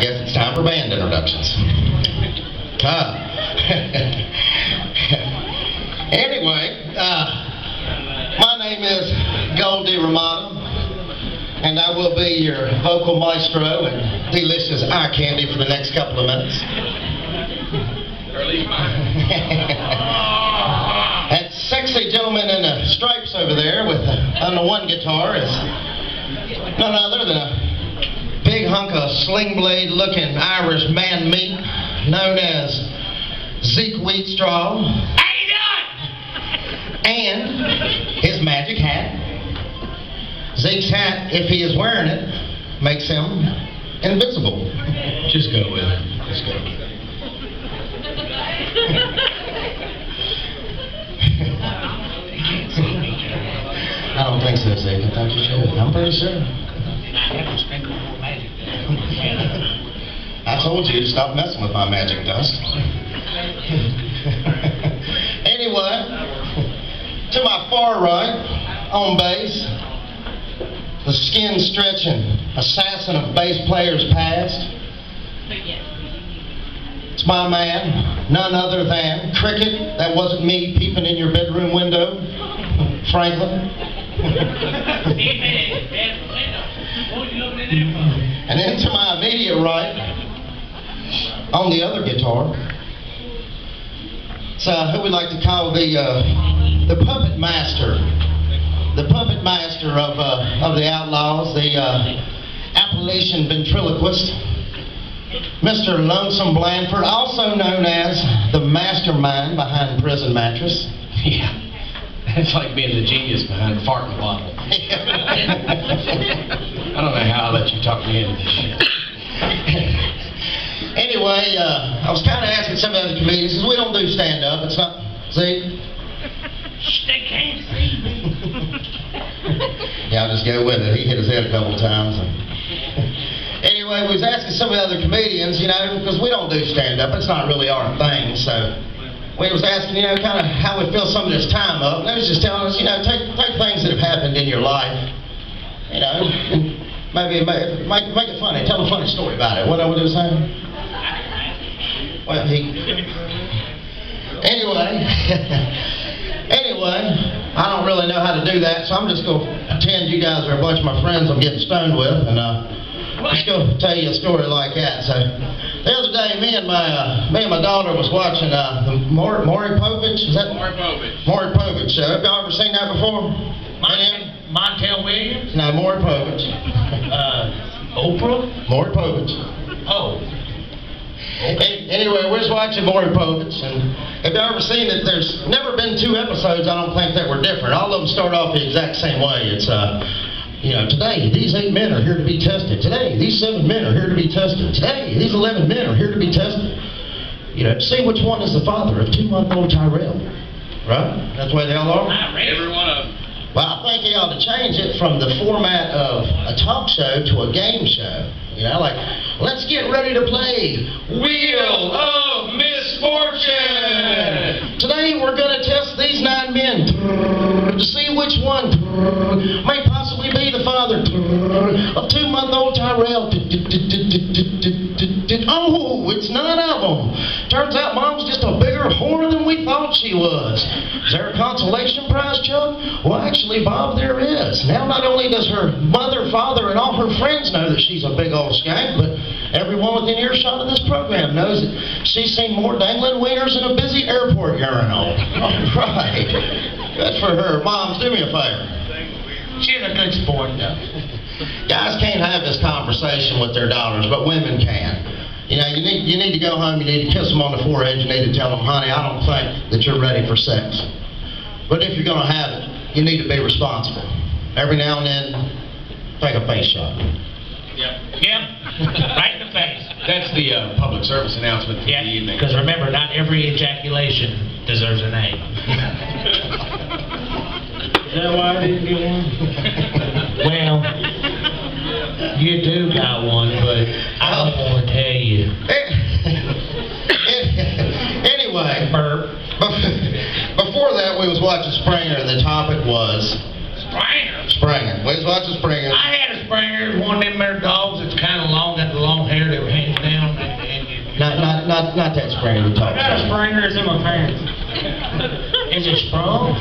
guess it's time for band introductions. Anyway, my name is Goldie Ramada, and I will be your vocal maestro and delicious eye candy for the next couple of minutes. That sexy gentleman in the stripes over there with on the one guitar is none other than a big hunk of sling blade looking Irish man meat known as Zeke Wheatstraw. How you doing? And his magic hat. Zeke's hat, if he is wearing it, makes him invisible. Just go with it. Just go with it. I don't think so, Zeke. I thought you should. I'm pretty sure. I have to sprinkle more magic dust. I told you to stop messing with my magic dust. Anyway, to my far right, on bass, the skin-stretching assassin of bass players past. It's my man, none other than Cricket. That wasn't me peeping in your bedroom window, Franklin. And then to my immediate right, on the other guitar, it's who we like to call the puppet master. The puppet master of the Outlaws, the Appalachian ventriloquist, Mr. Lonesome Blandford, also known as the mastermind behind Prison Mattress. Yeah. It's like being the genius behind the farting bottle. I don't know how I let you talk me into this shit. Anyway, I was kind of asking some of the other comedians, because we don't do stand-up. It's not, see? They can't see me. Yeah, I'll just go with it. He hit his head a couple times. Anyway, we was asking some of the other comedians, you know, because we don't do stand-up. It's not really our thing, so we was asking, you know, kind of how we fill some of this time up. And they was just telling us, you know, take things that have happened in your life, you know, and maybe make it funny. Tell a funny story about it. What I was saying? Well, Anyway, I don't really know how to do that, so I'm just going to pretend you guys are a bunch of my friends I'm getting stoned with, and just going to tell you a story like that. So, the other day, me and my daughter was watching the Maury Povich. Is that Maury Povich? Maury Povich show. Have y'all ever seen that before? Montel Williams? No, Maury Povich. Oprah? Maury Povich. Oh. Okay. Anyway, we're just watching Maury Povich, and have you ever seen it? There's never been two episodes, I don't think, that were different. All of them start off the exact same way. It's, you know, today, these 8 men are here to be tested. Today, these 7 men are here to be tested. Today, these 11 men are here to be tested. You know, to see which one is the father of 2-month-old Tyrell. Right? That's the way they all are? Every one of them. Well, I think he ought to change it from the format of a talk show to a game show. You know, like, let's get ready to play Wheel of Misfortune. Today we're going to test these 9 men to see which one may possibly be the father of 2-month-old Tyrell. Oh, it's 9 of them. Turns out Mom's just a bigger whore than we thought she was. Is there a consolation prize, Chuck? Well, actually, Bob, there is. Now, not only does her mother, father, and all her friends know that she's a big old skank, but everyone within earshot of this program knows that she's seen more dangling wieners in a busy airport urinal. All right. Good for her. Moms, do me a favor. She's a good sport, though. Guys can't have this conversation with their daughters, but women can. You know, you need to go home, you need to kiss them on the forehead, you need to tell them, honey, I don't think that you're ready for sex. But if you're going to have it, you need to be responsible. Every now and then, take a face shot. Yep. Right in the face. That's the public service announcement for the evening. Because remember, not every ejaculation deserves a name. Is that why I didn't get one? Well, you do got one, but I don't want to tell you. Anyway, before that we was watching Springer, and the topic was Springer. We was watching Springer. I had a Springer, one of them there dogs that's kind of long, got the long hair that were hanging not that Springer we I talked got a about. springer's in my pants. Is it sprung?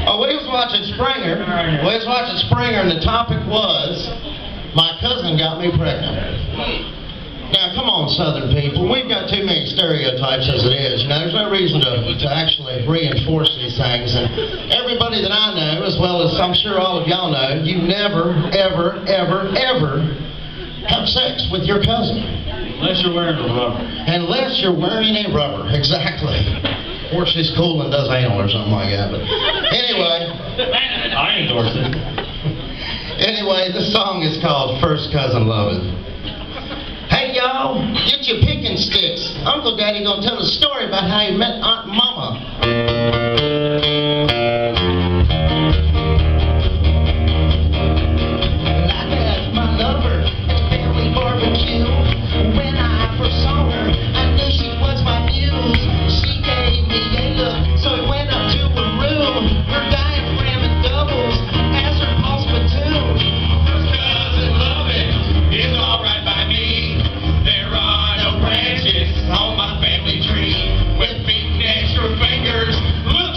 Oh, we was watching Springer. We was watching Springer, and the topic was, my cousin got me pregnant. Now, come on, Southern people. We've got too many stereotypes as it is. You know, there's no reason to actually reinforce these things. And everybody that I know, as well as I'm sure all of y'all know, you never, ever, ever, ever have sex with your cousin. Unless you're wearing a rubber. Unless you're wearing a rubber. Exactly. Or she's cool and does anal or something like that. But anyway. I endorse it. Anyway, this song is called First Cousin Lovin'. Hey y'all, get your picking sticks. Uncle Daddy gonna tell a story about how he met Aunt Mama. I met my lover at the family barbecue. When I first saw her, I knew she was my muse. She gave me a look, so I went up to her room. Her diaphragm and doubles as her pulse platoon. First cousin lovin' is alright by me. There are no branches on my family tree. With big extra fingers, look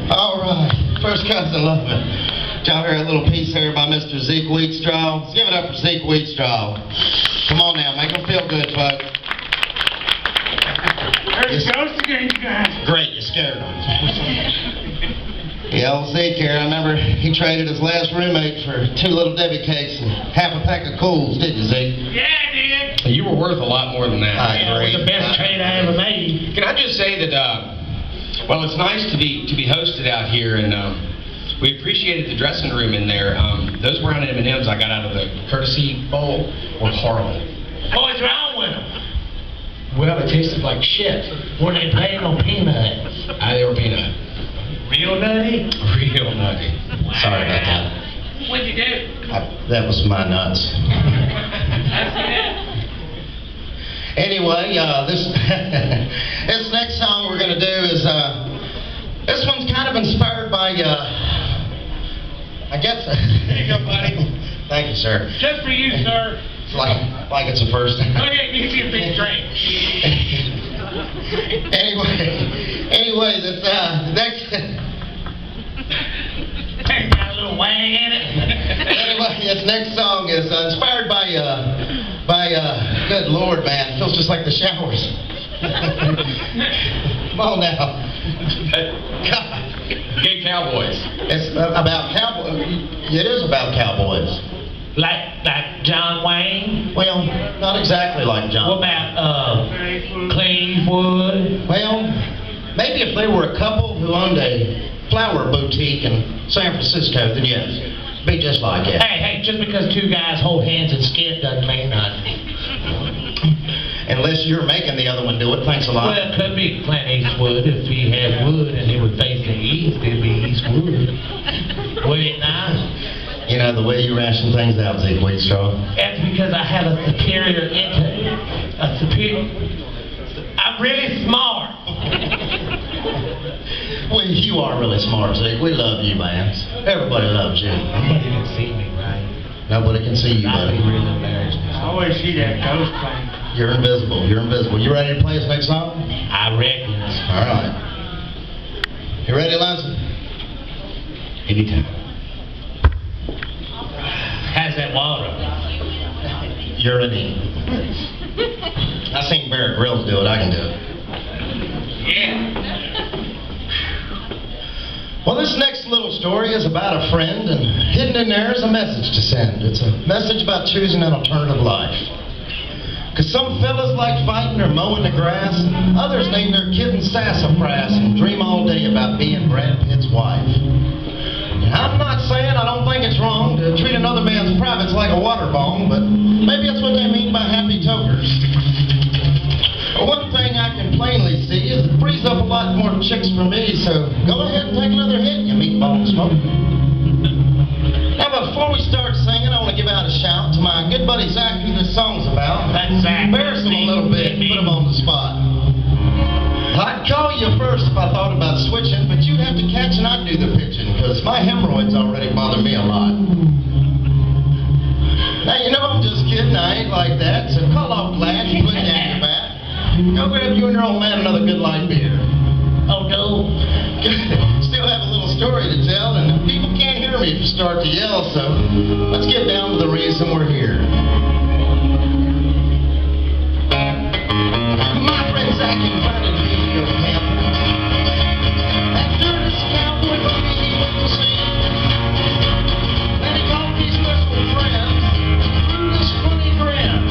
All right, first cousin loving. Did y'all hear a little piece there by Mr. Zeke Wheatstraw? Let's give it up for Zeke Wheatstraw. Come on now, make them feel good, folks. There he goes again, you guys. Great, you scared them. Yeah, old Zeke here, I remember he traded his last roommate for 2 Little Debbie cakes and half a pack of Cools, didn't you, Zeke? Yeah, I did. You were worth a lot more than that. I That was agree. the best trade I ever made. Can I just say that, well, it's nice to be hosted out here, and we appreciated the dressing room in there. Those brown M&Ms I got out of the courtesy bowl were horrible. What's wrong with them? Well, they tasted like shit. Were they playing on peanuts? They were peanut. Real nutty? Real nutty. Sorry about that. What'd you do? That was my nuts. Anyway, this this next song we're gonna do is this one's kind of inspired by I guess. Here you go, buddy. Thank you, sir. Just for you, sir. It's like it's the first. Go ahead, give me a big drink. Anyway, this next. Got a little wang in it. Anyway, this next song is inspired by good Lord, man, it feels just like the showers. Come on now. God. Gay cowboys. It's about cowboys. It is about cowboys. Like John Wayne? Well, not exactly like John. What about Clevewood? Well, maybe if they were a couple who owned a flower boutique in San Francisco, then yes, be just like it. Hey, just because 2 guys hold hands and skid doesn't mean nothing. Unless you're making the other one do it. Thanks a lot. Well, it could be Clint Eastwood. If he had wood and he would face the east, it'd be Eastwood. Would it not? You know, the way you ration things out, Zeke Wheatstraw. That's because I have a superior intellect. I'm really smart. Well, you are really smart, Zeke. We love you, man. Everybody loves you. Nobody can see me, right? Nobody can see you, I'd be buddy. really embarrassed. I always see that ghost thing. You're invisible. You're invisible. You ready to play this next song? I reckon. All right. You ready, Lanza? Anytime. How's that water? You're ready. I seen Barrett Grills do it. I can do it. Yeah. Well, this next little story is about a friend, and hidden in there is a message to send. It's a message about choosing an alternative life. Because some fellas like fighting or mowing the grass, and others name their kitten sassafras and dream all day about being Brad Pitt's wife. And I'm not saying I don't think it's wrong to treat another man's privates like a water bomb, but maybe that's what they mean by happy tokers. One thing I can plainly see is it frees up a lot more chicks for me, so go ahead and take another hit, you meatball smoker. Now, before we start singing, I want to give out a shout to my good buddy Zach, who this song's about. That's Zach. Embarrass him a little bit, put him on the spot. I'd call you first if I thought about switching, but you'd have to catch and I'd do the pitching, because my hemorrhoids already bother me a lot. Now, you know I'm just kidding, I ain't like that, so call off lad and put down your bat. Go grab you and your old man another good light beer. Oh, no. Still have a little story to tell, and people can't hear me if you start to yell, so let's get down to the reason we're here. My friend Zach invited me to go camping. After this cowboy movie he went to see, then he called me special friend, threw this funny grin,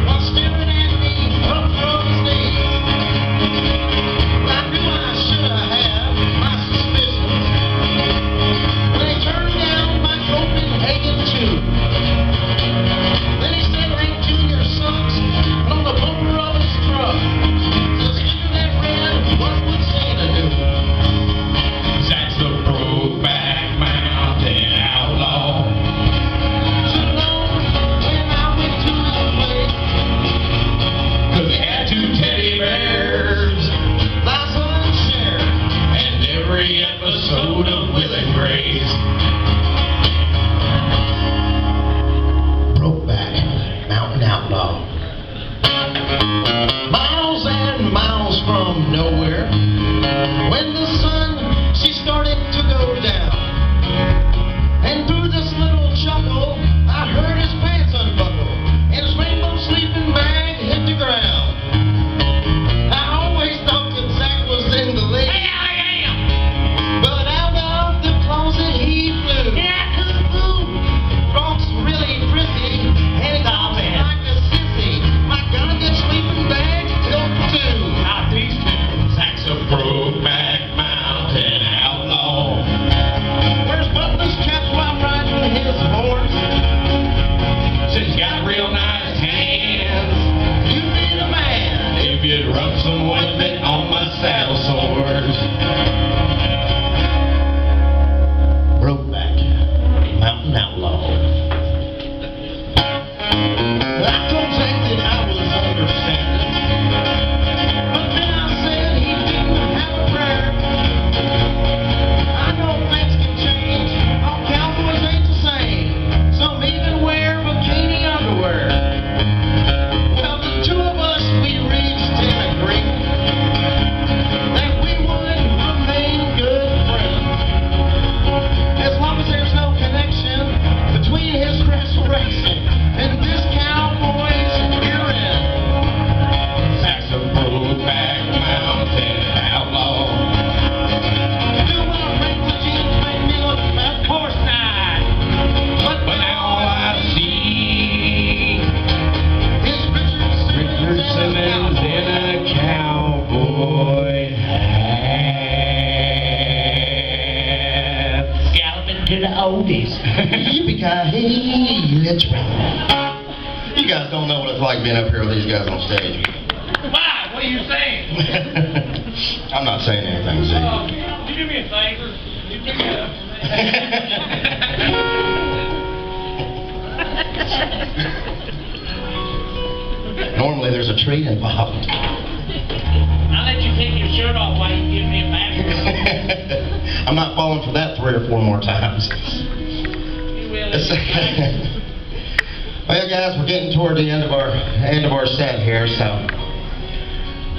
while staring at me up from his knees. I knew I should have my suspicions when he turned down my Copenhagen tube. oldies. Yippee-ki-yay, let's ride. You guys don't know what it's like being up here with these guys on stage. Why? What are you saying? I'm not saying anything, Z. Could you do me a favor? You pick it up. Normally there's a treat involved. I'll let you take your shirt off while you give me a back. I'm not falling for that 3 or 4 more times. You will. Well, guys, we're getting toward the end of our set here, so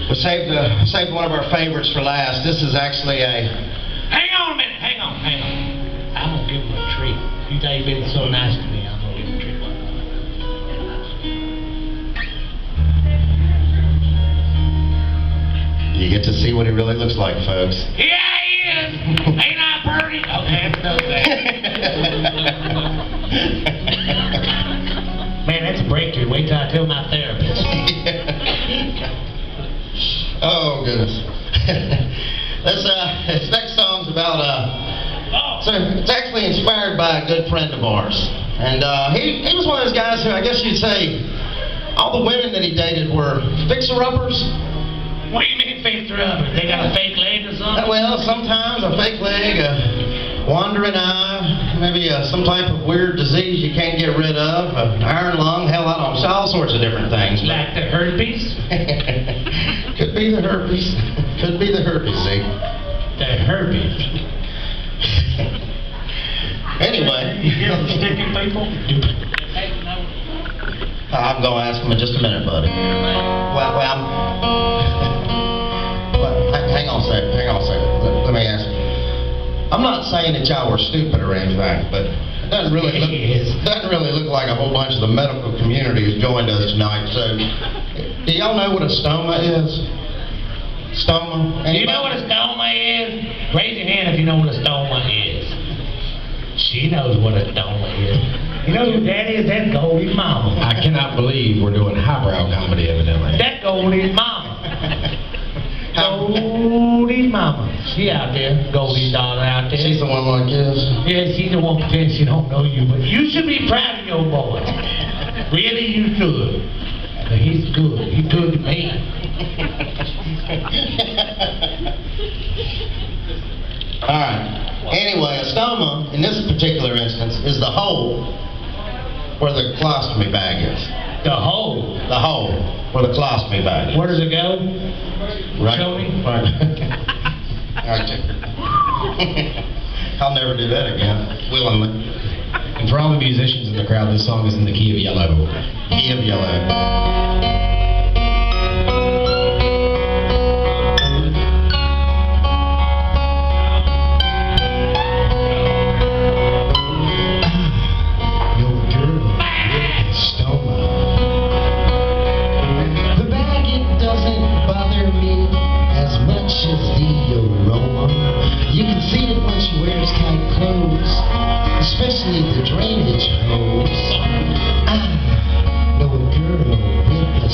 we saved one of our favorites for last. This is actually a. Hang on a minute. Hang on. I'm gonna give him a treat. You thought you've been so nice to me. I'm gonna give him a treat. You get to see what he really looks like, folks. Here he is. Ain't I pretty? Okay, that's no that. Man, that's a breakthrough. Wait till I tell my therapist. Oh, goodness. This next song's about, so it's actually inspired by a good friend of ours. And he was one of those guys who, I guess you'd say, all the women that he dated were fixer-uppers. What do you mean fixer-uppers? They got a fake leg or something? Well, sometimes a fake leg, a wandering eye, maybe some type of weird disease you can't get rid of, an iron lung, hell, I don't know, all sorts of different things. Like the herpes? Could be the herpes. Could be the herpes, see? The herpes. Anyway. You hear the sticking people? I'm going to ask him in just a minute, buddy. Well, hang on a second. Let me ask you. I'm not saying that y'all were stupid or anything, but it doesn't really look like a whole bunch of the medical community has joined us tonight. So, do y'all know what a stoma is? Stoma? Do you know what a stoma is? Raise your hand if you know what a stoma is. She knows what a stoma is. You know who that is? That's Goldie's mama. I cannot believe we're doing highbrow comedy, evidently. That's Goldie's mama. Goldie's mama. She out there. Goldie's daughter out there. She's the one like this. Yeah, she's the one pretending she don't know you, but you should be proud of your boy. Really, you should. But he's good. He's good to me. All right. Anyway, a stoma, in this particular instance, is the hole where the colostomy bag is. The hole. The hole where the colostomy bag is. Where does it go? Right. Show me. Right. Right there. I'll never do that again. Willingly. And for all the musicians in the crowd, this song is in the key of yellow. Key of yellow. Especially the drainage hose. I know a girl with a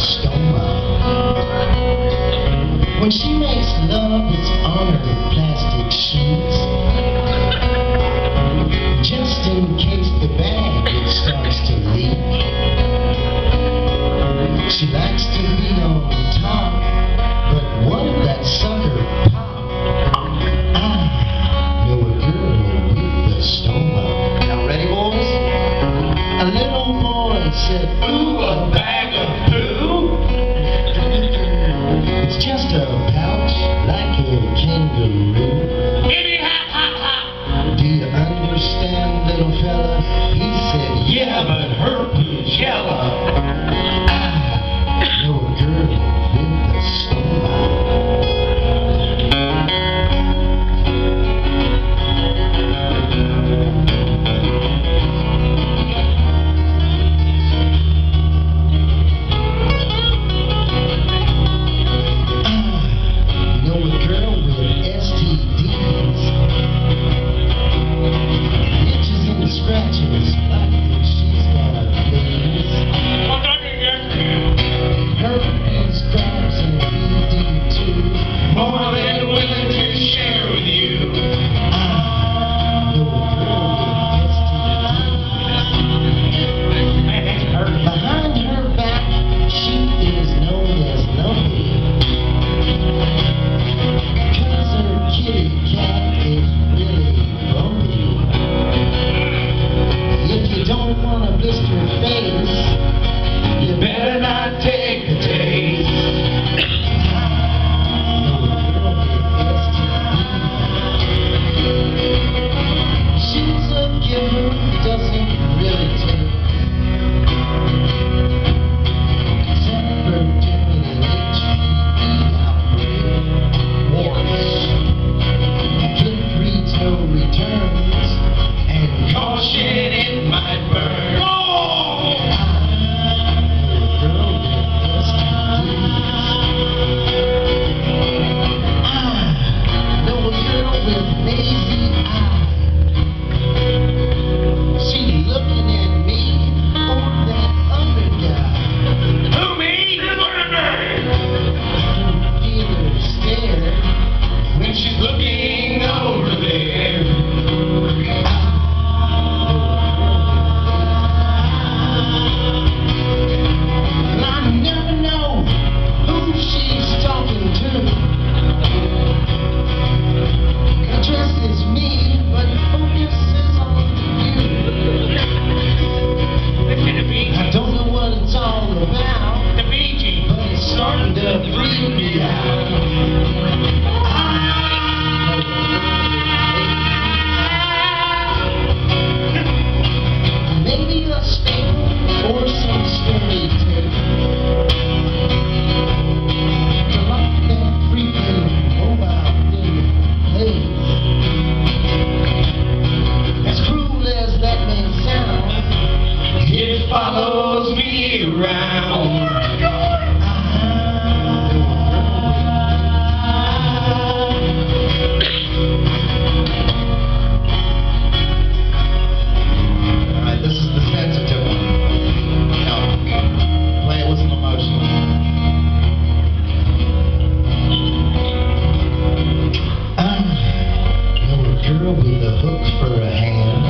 hook for a hand.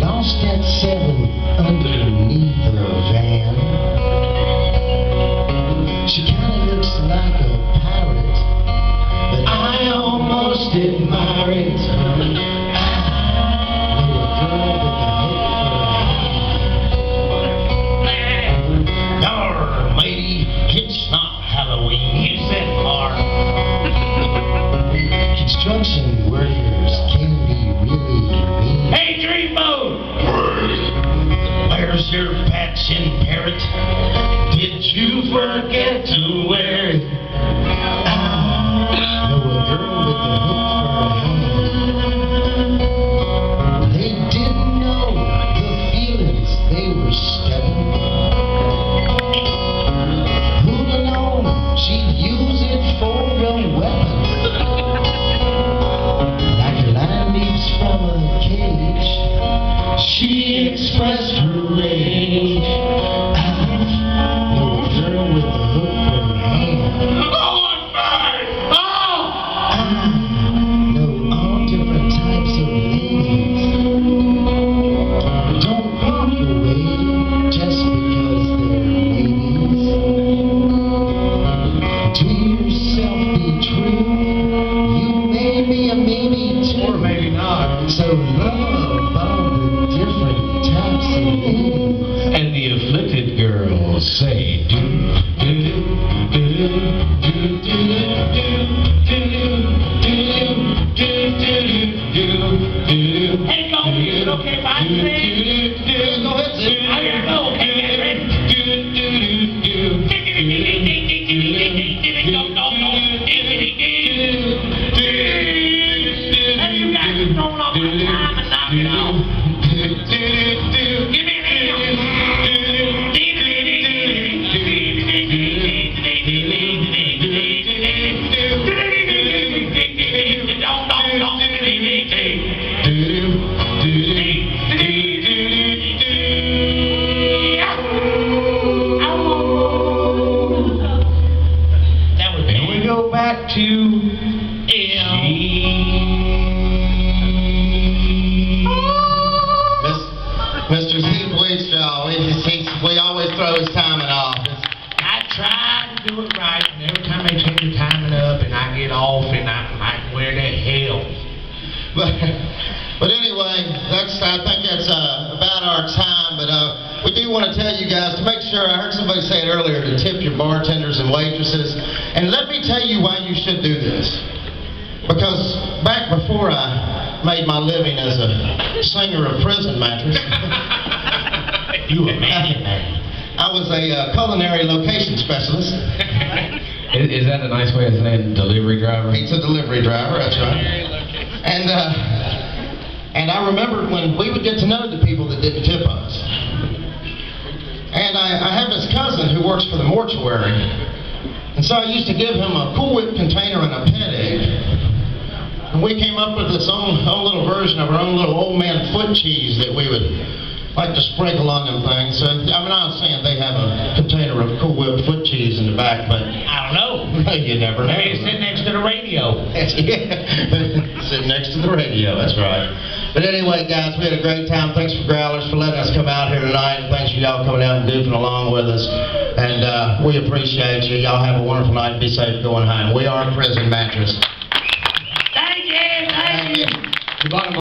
Lost at 7 underneath the van. She kinda looks like a pirate, but I almost admire it. Darn, lady, it's not Halloween. You said car. Construction workers can be really mean. Hey, Dreamboat! Where's your patching parrot? Did you forget to wear it? I know a girl with a hook for a hand. They didn't know the feelings they were studying. Who'd have known she'd use it for a weapon? Like a lion leaps from a cage, she expressed her rage. I know a girl with a hook for her hand. Oh, I'm fine! Oh! I know all different types of ladies. Don't walk away just because they're ladies. To yourself be true. You may be a maybe too. Or maybe not. So love all the different types of ladies. And the afflicted girls say, do, do, do, do, do, do, do, do, do, do. Hey, go, is it okay if I sing? Go ahead, Sid. I gotta go, okay, get ready. Hey, you guys are throwing off my time and knocking off. Give me an That was And we go back to Mr. Steve Wheatstraw, we always throw his timing off. I try to do it right, and every time they change the timing up, and I get off, and I'm like, where the hell? But anyway, I think that's about our time. But we do want to tell you guys to make sure. I heard somebody say it earlier to tip your bartenders and waitresses. And let me tell you why you should do this. Because back before I made my living as a singer of prison mattress, You a man. I was a culinary location specialist. Is that a nice way of saying delivery driver? Pizza delivery driver, that's right. And I remember when we would get to know the people that didn't tip us. And I have this cousin who works for the mortuary. And so I used to give him a Cool Whip container and a pet egg. And we came up with this own little version of our own little old man foot cheese that we would like to sprinkle on them things. So, I'm not saying they have a container of Cool Whip foot cheese in the back, but I don't know. you never know. Maybe it's sitting next to the radio. Sitting next to the radio, that's right. But anyway, guys, we had a great time. Thanks for Growlers for letting us come out here tonight. And thanks for y'all coming out and goofing along with us. And we appreciate you. Y'all have a wonderful night. Be safe going home. We are Prison Mattress. Thank you, thank you. The bottom